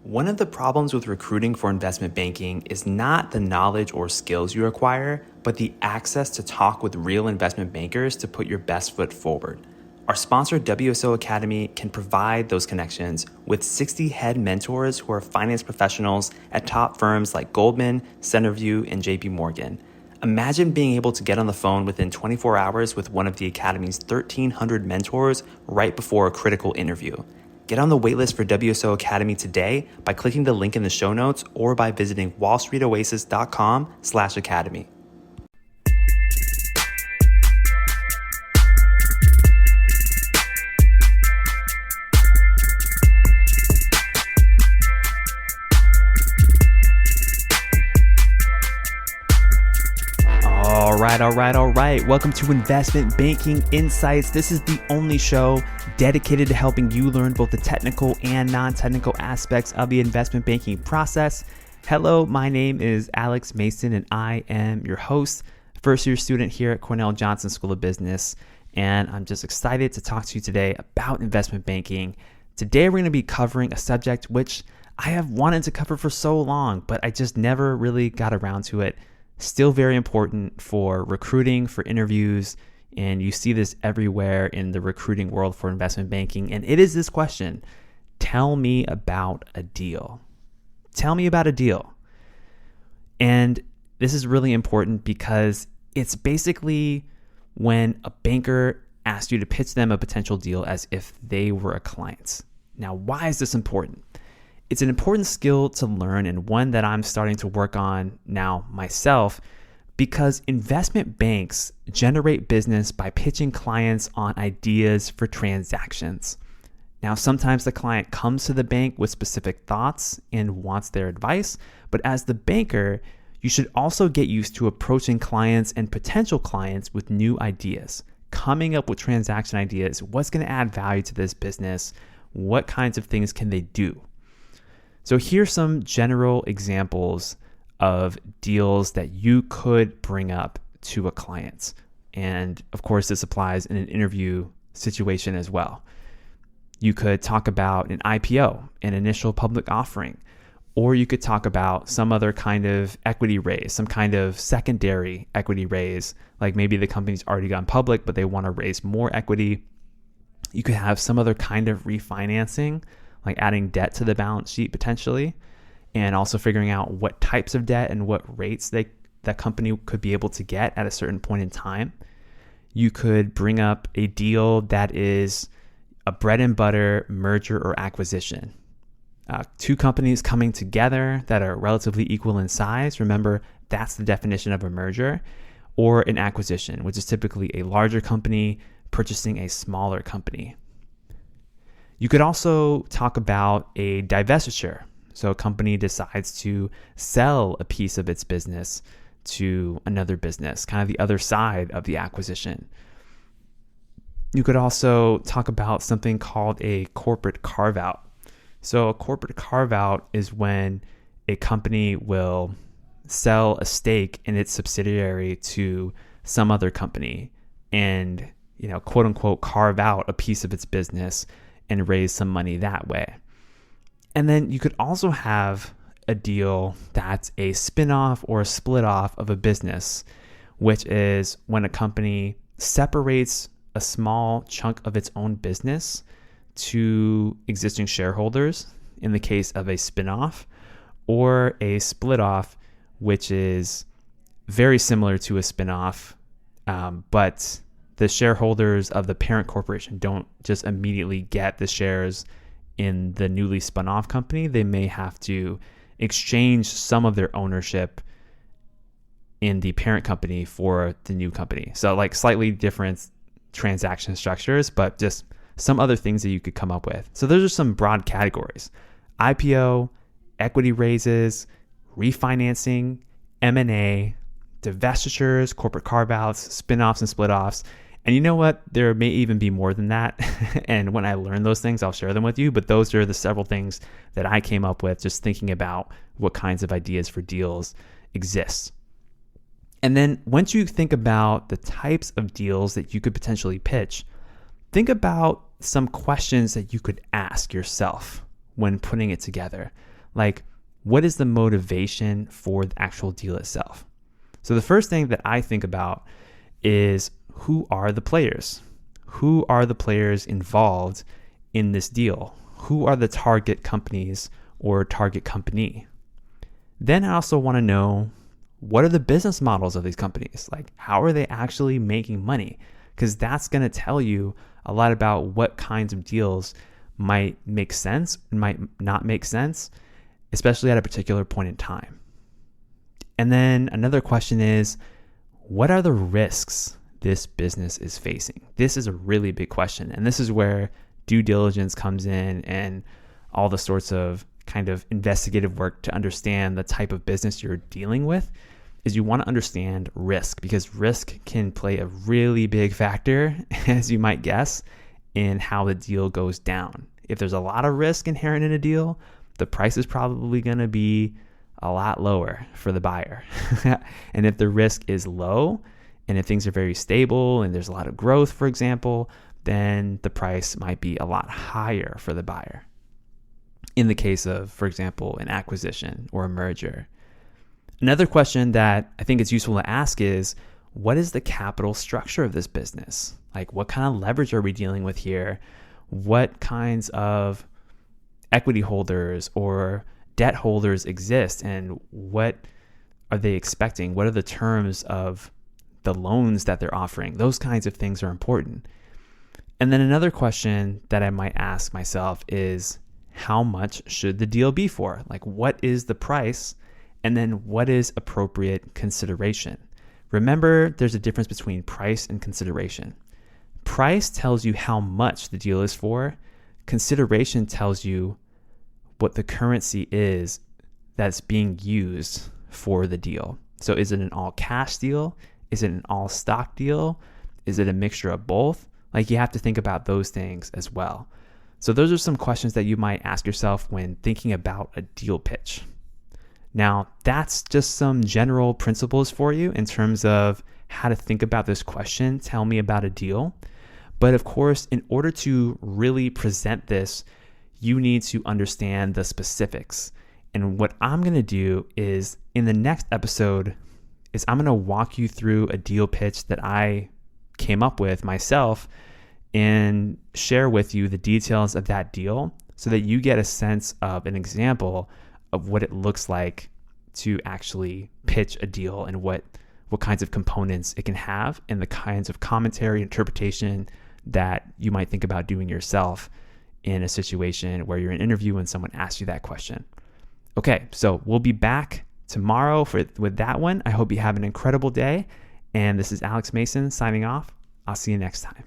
One of the problems with recruiting for investment banking is not the knowledge or skills you acquire, but the access to talk with real investment bankers to put your best foot forward. Our sponsor, WSO Academy, can provide those connections with 60 head mentors who are finance professionals at top firms like Goldman, Centerview, and JP Morgan. Imagine being able to get on the phone within 24 hours with one of the Academy's 1,300 mentors right before a critical interview. Get on the waitlist for WSO Academy today by clicking the link in the show notes or by visiting wallstreetoasis.com/academy. All right. Welcome to Investment Banking Insights. This is the only show dedicated to helping you learn both the technical and non-technical aspects of the investment banking process. Hello, my name is Alex Mason, and I am your host, first-year student here at Cornell Johnson School of Business, and I'm just excited to talk to you today about investment banking. Today, we're going to be covering a subject which I have wanted to cover for so long, but I just never really got around to it. Still very important for recruiting, for interviews, and you see this everywhere in the recruiting world for investment banking. And it is this question: tell me about a deal. Tell me about a deal. And this is really important because it's basically when a banker asks you to pitch them a potential deal as if they were a client. Now, why is this important? It's an important skill to learn, and one that I'm starting to work on now myself, because investment banks generate business by pitching clients on ideas for transactions. Now, sometimes the client comes to the bank with specific thoughts and wants their advice, but as the banker, you should also get used to approaching clients and potential clients with new ideas, coming up with transaction ideas. What's going to add value to this business? What kinds of things can they do? So here's some general examples of deals that you could bring up to a client. And of course, this applies in an interview situation as well. You could talk about an IPO, an initial public offering, or you could talk about some other kind of equity raise, some kind of secondary equity raise, like maybe the company's already gone public, but they want to raise more equity. You could have some other kind of refinancing, like adding debt to the balance sheet potentially, and also figuring out what types of debt and what rates that company could be able to get at a certain point in time. You could bring up a deal that is a bread and butter merger or acquisition. Two companies coming together that are relatively equal in size. Remember, that's the definition of a merger, or an acquisition, which is typically a larger company purchasing a smaller company. You could also talk about a divestiture. So a company decides to sell a piece of its business to another business, kind of the other side of the acquisition. You could also talk about something called a corporate carve-out. So a corporate carve-out is when a company will sell a stake in its subsidiary to some other company and, quote unquote, carve out a piece of its business and raise some money that way. And then you could also have a deal that's a spin-off or a split-off of a business, which is when a company separates a small chunk of its own business to existing shareholders in the case of a spin-off, or a split-off, which is very similar to a spin-off, but the shareholders of the parent corporation don't just immediately get the shares in the newly spun off company. They may have to exchange some of their ownership in the parent company for the new company. So like slightly different transaction structures, but just some other things that you could come up with. So those are some broad categories: IPO, equity raises, refinancing, M&A, divestitures, corporate carve-outs, spin-offs and split-offs. And you know what? There may even be more than that. And when I learn those things, I'll share them with you. But those are the several things that I came up with just thinking about what kinds of ideas for deals exist. And then once you think about the types of deals that you could potentially pitch, think about some questions that you could ask yourself when putting it together. Like, what is the motivation for the actual deal itself? So the first thing that I think about is, who are the players? Who are the players involved in this deal? Who are the target companies or target company? Then I also want to know, what are the business models of these companies? Like, how are they actually making money? Because that's going to tell you a lot about what kinds of deals might make sense and might not make sense, especially at a particular point in time. And then another question is, what are the risks this business is facing? This is a really big question. And this is where due diligence comes in, and all the sorts of kind of investigative work to understand the type of business you're dealing with. Is you want to understand risk, because risk can play a really big factor, as you might guess, in how the deal goes down. If there's a lot of risk inherent in a deal, the price is probably going to be a lot lower for the buyer. And if the risk is low, and if things are very stable and there's a lot of growth, for example, then the price might be a lot higher for the buyer. In the case of, for example, an acquisition or a merger. Another question that I think it's useful to ask is, what is the capital structure of this business? Like, what kind of leverage are we dealing with here? What kinds of equity holders or debt holders exist, and what are they expecting? What are the terms of the loans that they're offering? Those kinds of things are important. And then another question that I might ask myself is, how much should the deal be for? Like, what is the price? And then what is appropriate consideration? Remember, there's a difference between price and consideration. Price tells you how much the deal is for. Consideration tells you what the currency is that's being used for the deal. So is it an all cash deal? Is it an all stock deal? Is it a mixture of both? Like, you have to think about those things as well. So those are some questions that you might ask yourself when thinking about a deal pitch. Now, that's just some general principles for you in terms of how to think about this question, tell me about a deal. But of course, in order to really present this, you need to understand the specifics. And what I'm going to do is, in the next episode, is I'm going to walk you through a deal pitch that I came up with myself and share with you the details of that deal so that you get a sense of an example of what it looks like to actually pitch a deal and what kinds of components it can have and the kinds of commentary, interpretation that you might think about doing yourself in a situation where you're in an interview and someone asks you that question. Okay, so we'll be back tomorrow with that one. I hope you have an incredible day. And this is Alex Mason signing off. I'll see you next time.